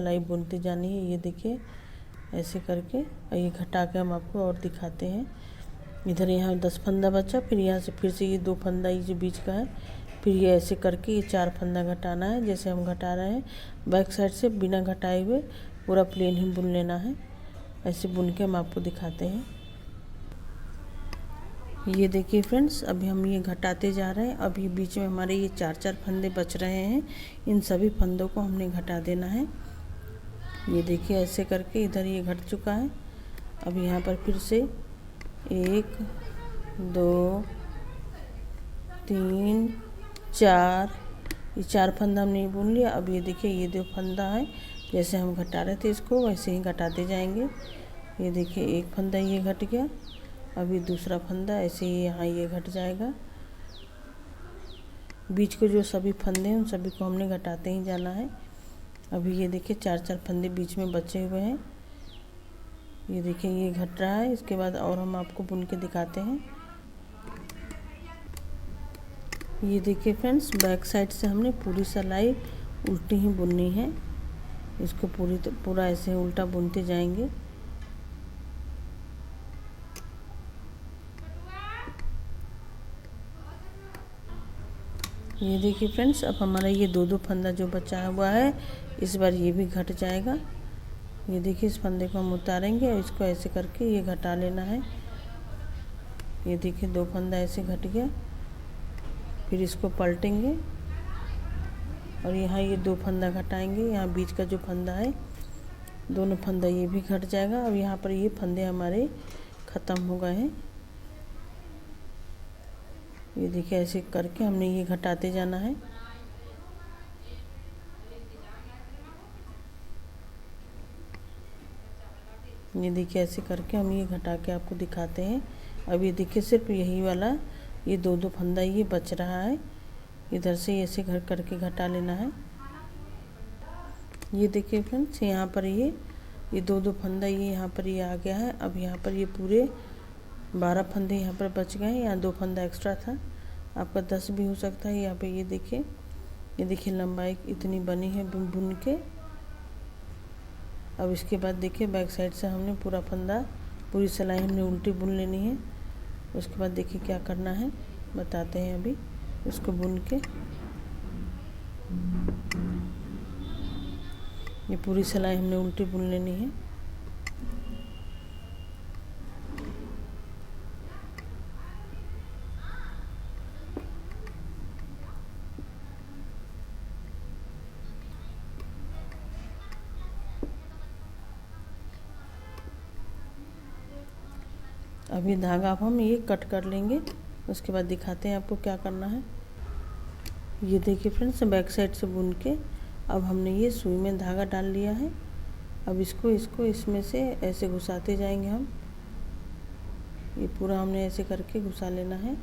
सिलाई बुनते जानी है। ये देखिए ऐसे करके, और ये घटा के हम आपको और दिखाते हैं। इधर यहाँ 10 फंदा बचा, फिर यहाँ से फिर से ये 2 फंदा ये जो बीच का है, फिर ये ऐसे करके ये 4 फंदा घटाना है जैसे हम घटा रहे हैं। बैक साइड से बिना घटाए हुए पूरा प्लेन ही बुन लेना है। ऐसे बुन के हम आपको दिखाते हैं। ये देखिए फ्रेंड्स, अभी हम ये घटाते जा रहे हैं। अभी बीच में हमारे ये 4-4 फंदे बच रहे हैं, इन सभी फंदों को हमने घटा देना है। ये देखिए ऐसे करके इधर ये घट चुका है। अब यहाँ पर फिर से 1 2 3 4, ये 4 फंदा हमने बुन लिया। अब ये देखिए ये 2 फंदा है, जैसे हम घटा रहे थे इसको वैसे ही घटाते जाएंगे। ये देखिए एक फंदा ये घट गया, अभी दूसरा फंदा ऐसे ही यहाँ ये घट जाएगा। बीच के जो सभी फंदे हैं उन सभी को हमने घटाते ही जाना है। अभी ये देखिए 4-4 फंदे बीच में बचे हुए हैं। ये देखिए ये घट रहा है, इसके बाद और हम आपको बुन के दिखाते हैं। ये देखिए फ्रेंड्स, बैक साइड से हमने पूरी सिलाई उल्टी ही बुननी है। इसको पूरा ऐसे उल्टा बुनते जाएंगे। ये देखिए फ्रेंड्स, अब हमारा ये 2-2 फंदा जो बचा हुआ है, इस बार ये भी घट जाएगा। ये देखिए इस फंदे को हम उतारेंगे और इसको ऐसे करके ये घटा लेना है। ये देखिए 2 फंदा ऐसे घट गया, फिर इसको पलटेंगे और यहाँ ये 2 फंदा घटाएंगे। यहाँ बीच का जो फंदा है, दोनों फंदा ये भी घट जाएगा। अब यहाँ पर ये फंदे हमारे ख़त्म हो गए हैं। ये देखिए ऐसे करके हमने ये घटाते जाना है। ये देखिए ऐसे करके हम ये घटा के आपको दिखाते हैं। अब ये देखिए सिर्फ यही वाला ये 2-2 फंदा ये बच रहा है, इधर से ऐसे घर करके घटा लेना है। ये देखिए फ्रेंड्स, यहाँ पर ये 2-2 फंदा ये यहाँ पर ये आ गया है। अब यहाँ पर ये पूरे 12 फंदे यहाँ पर बच गए हैं। यहाँ 2 फंदा एक्स्ट्रा था, आपका 10 भी हो सकता है। यहाँ पे ये देखिए लंबाई इतनी बनी है बुन के। अब इसके बाद देखिए बैक साइड से हमने पूरा फंदा, पूरी सिलाई हमने उल्टी बुन लेनी है। उसके बाद देखिए क्या करना है बताते हैं। अभी इसको बुन के ये पूरी सिलाई हमने उल्टी बुन लेनी है। अभी धागा अब हम ये कट कर लेंगे, उसके बाद दिखाते हैं आपको क्या करना है। ये देखिए फ्रेंड्स, बैक साइड से बुन के अब हमने ये सुई में धागा डाल लिया है। अब इसको इसमें से ऐसे घुसाते जाएंगे हम। ये पूरा हमने ऐसे करके घुसा लेना है।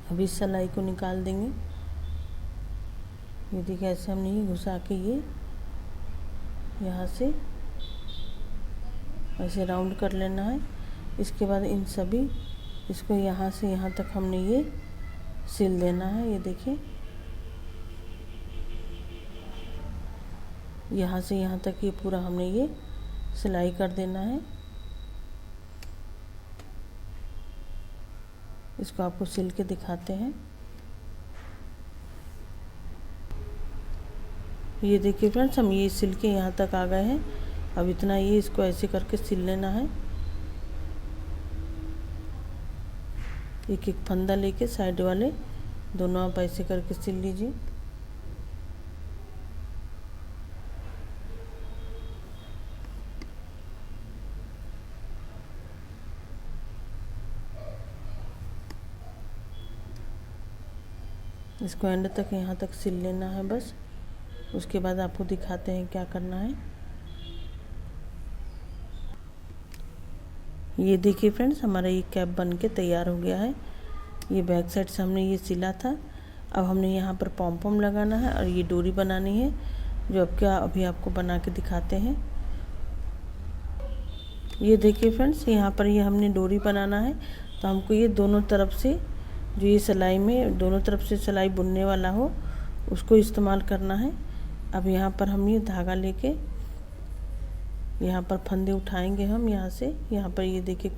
अब इस सिलाई को निकाल देंगे। ये देखिए ऐसे हमने ये घुसा के ये यहाँ से ऐसे राउंड कर लेना है। इसके बाद इन सभी इसको यहाँ से यहाँ तक हमने ये सिल देना है। ये देखिए यहाँ से यहाँ तक ये पूरा हमने ये सिलाई कर देना है। इसको आपको सिल के दिखाते हैं। ये देखिए फ्रेंड्स, हम ये सिल के यहाँ तक आ गए हैं। अब इतना ये इसको ऐसे करके सिल लेना है। एक एक फंदा लेके साइड वाले दोनों आप ऐसे करके सिल लीजिए। इसको एंड तक यहाँ तक सिल लेना है बस। उसके बाद आपको दिखाते हैं क्या करना है। ये देखिए फ्रेंड्स, हमारा ये कैप बन के तैयार हो गया है। ये बैक साइड से हमने ये सिला था। अब हमने यहाँ पर पॉम पॉम लगाना है और ये डोरी बनानी है, जो अभी आपको बना के दिखाते हैं। ये देखिए फ्रेंड्स, यहाँ पर ये हमने डोरी बनाना है, तो हमको ये दोनों तरफ से, जो ये सिलाई में दोनों तरफ से सिलाई बुनने वाला हो, उसको इस्तेमाल करना है। अब यहाँ पर हम ये धागा लेके यहाँ पर फंदे उठाएंगे हम यहाँ से। यहाँ पर ये देखिए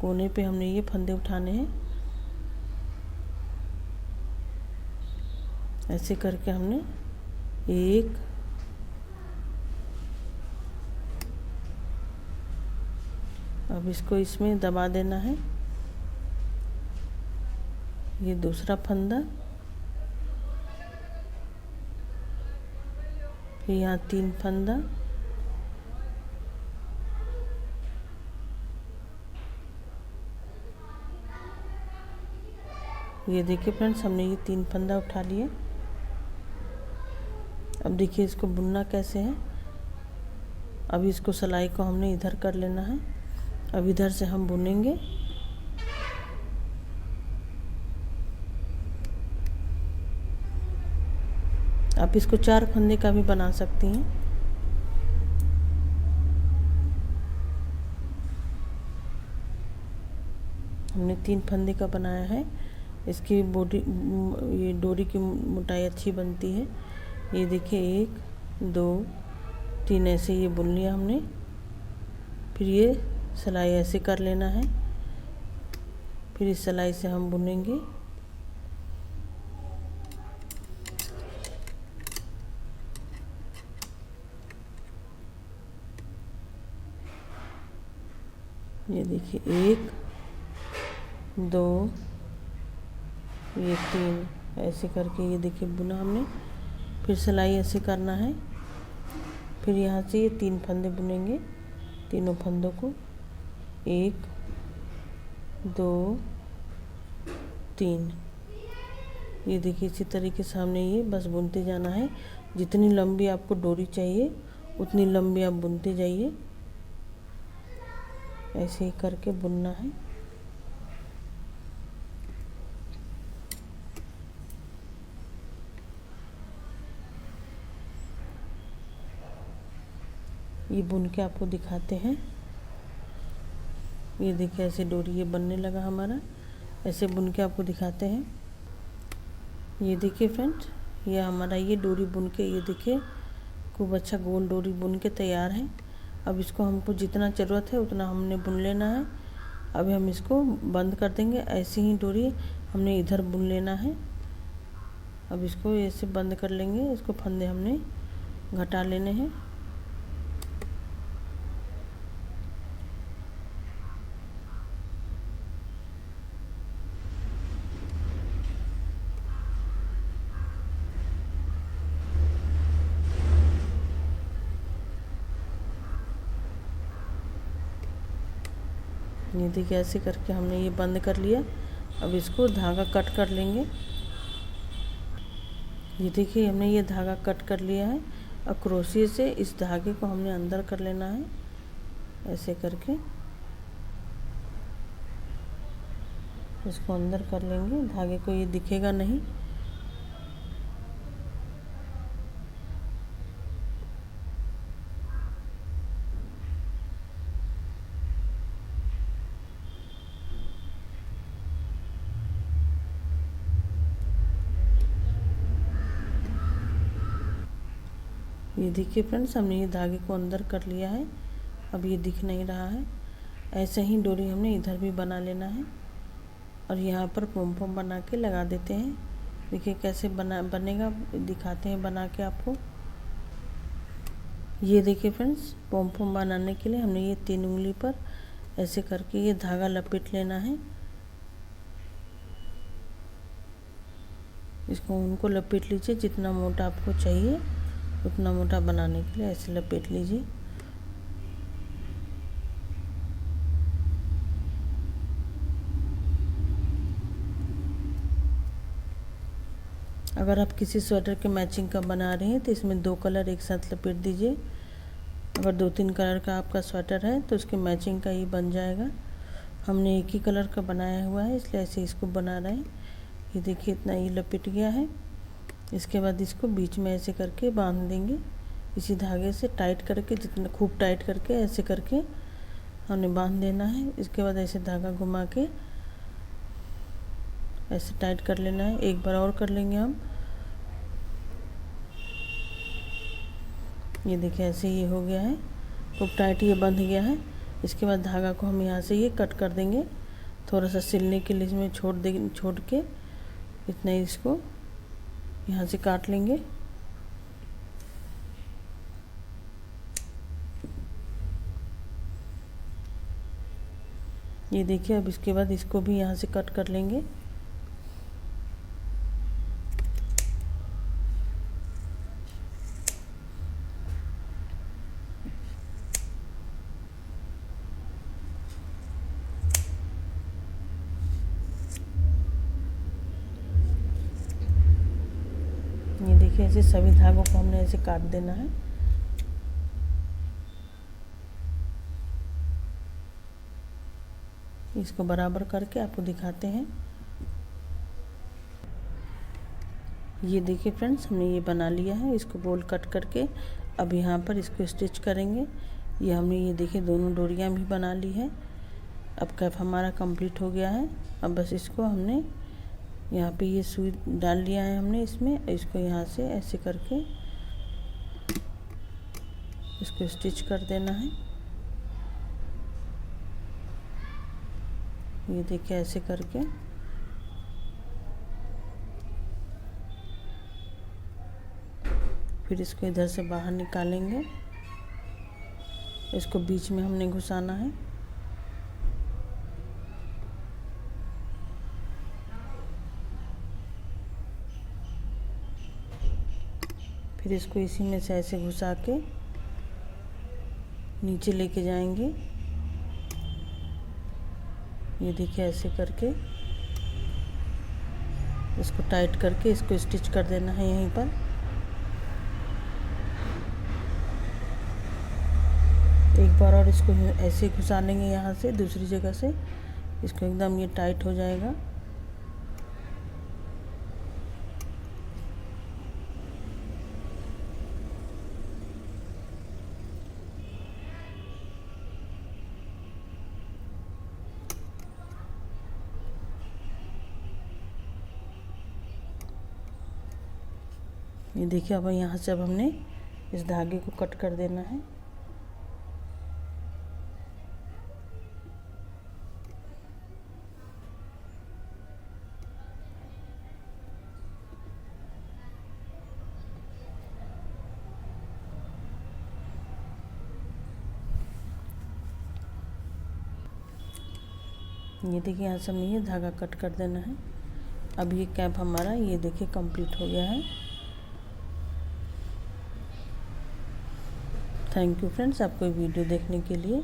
कोने पे हमने ये फंदे उठाने हैं। ऐसे करके हमने एक, अब इसको इसमें दबा देना है। ये दूसरा फंदा, फिर यहाँ 3 फंदा, ये देखिए फ्रेंड्स, हमने ये 3 फंदा उठा लिए। अब देखिए इसको बुनना कैसे है। अब इसको सिलाई को हमने इधर कर लेना है। अब इधर से हम बुनेंगे। आप इसको 4 फंदे का भी बना सकती हैं। हमने 3 फंदे का बनाया है। इसकी ये डोरी की मोटाई अच्छी बनती है। ये देखिए 1 2 3 ऐसे ये बुन लिया हमने। फिर ये सिलाई ऐसे कर लेना है। फिर इस सिलाई से हम बुनेंगे। ये देखिए 1 2 ये 3 ऐसे करके ये देखिए बुना हमने। फिर सिलाई ऐसे करना है। फिर यहाँ से ये 3 फंदे बुनेंगे। तीनों फंदों को 1 2 3, ये देखिए इसी तरीके से हमने ये बस बुनते जाना है। जितनी लंबी आपको डोरी चाहिए उतनी लंबी आप बुनते जाइए। ऐसे ही करके बुनना है। ये बुन के आपको दिखाते हैं। ये देखिए ऐसे डोरी ये बनने लगा हमारा। ऐसे बुन के आपको दिखाते हैं। ये देखिए फ्रेंड्स, ये हमारा ये डोरी बुन के, ये देखिए खूब अच्छा गोल डोरी बुन के तैयार है। अब इसको हमको जितना ज़रूरत है उतना हमने बुन लेना है। अभी हम इसको बंद कर देंगे। ऐसे ही डोरी हमने इधर बुन लेना है। अब इसको ऐसे बंद कर लेंगे। इसको फंदे हमने घटा लेने हैं। ये देखिए ऐसे करके हमने ये बंद कर लिया। अब इसको धागा कट कर लेंगे। ये देखिए हमने ये धागा कट कर लिया है। अब क्रोशिया से इस धागे को हमने अंदर कर लेना है। ऐसे करके इसको अंदर कर लेंगे। धागे को ये दिखेगा नहीं। ये देखिए फ्रेंड्स, हमने ये धागे को अंदर कर लिया है। अब ये दिख नहीं रहा है। ऐसे ही डोरी हमने इधर भी बना लेना है और यहाँ पर पॉम पॉम बना के लगा देते हैं। देखिए कैसे बनेगा, दिखाते हैं बना के आपको। ये देखिए फ्रेंड्स, पॉम पॉम बनाने के लिए हमने ये 3 उंगली पर ऐसे करके ये धागा लपेट लेना है। इसको उनको लपेट लीजिए, जितना मोटा आपको चाहिए उतना मोटा बनाने के लिए ऐसे लपेट लीजिए। अगर आप किसी स्वेटर के मैचिंग का बना रहे हैं तो इसमें 2 कलर एक साथ लपेट दीजिए। अगर 2-3 कलर का आपका स्वेटर है तो उसके मैचिंग का ही बन जाएगा। हमने एक ही कलर का बनाया हुआ है इसलिए ऐसे इसको बना रहे हैं। ये देखिए इतना ये लपेट गया है। इसके बाद इसको बीच में ऐसे करके बांध देंगे, इसी धागे से टाइट करके, जितना खूब टाइट करके ऐसे करके हमने बांध देना है। इसके बाद ऐसे धागा घुमा के ऐसे टाइट कर लेना है। एक बार और कर लेंगे हम। ये देखिए ऐसे ये हो गया है, खूब टाइट ये बंध गया है। इसके बाद धागा को हम यहाँ से ये कट कर देंगे, थोड़ा सा सिलने के लिए इसमें छोड़ के इतना ही इसको यहाँ से काट लेंगे। ये देखिए अब इसके बाद इसको भी यहाँ से कट कर लेंगे। ये देखिए ऐसे सभी धागों को हमने ऐसे काट देना है। इसको बराबर करके आपको दिखाते हैं। ये देखिए फ्रेंड्स, हमने ये बना लिया है। इसको गोल कट करके अब यहाँ पर इसको स्टिच करेंगे। ये हमने ये देखिए दोनों डोरियाँ भी बना ली है। अब कैप हमारा कंप्लीट हो गया है। अब बस इसको हमने यहाँ पे ये सुई डाल लिया है हमने इसमें, इसको यहाँ से ऐसे करके इसको स्टिच कर देना है। ये देखिए ऐसे करके फिर इसको इधर से बाहर निकालेंगे। इसको बीच में हमने घुसाना है। फिर इसको इसी में से ऐसे घुसा के नीचे लेके जाएंगे। ये देखिए ऐसे करके इसको टाइट करके इसको स्टिच कर देना है यहीं पर। एक बार और इसको ऐसे घुसा लेंगे यहाँ से दूसरी जगह से, इसको एकदम ये टाइट हो जाएगा। ये देखिए अब यहाँ से अब हमने इस धागे को कट कर देना है। ये देखिए यहाँ से हमने ये धागा कट कर देना है। अब ये कैप हमारा ये देखिए कंप्लीट हो गया है। थैंक यू फ्रेंड्स, आपको वीडियो देखने के लिए।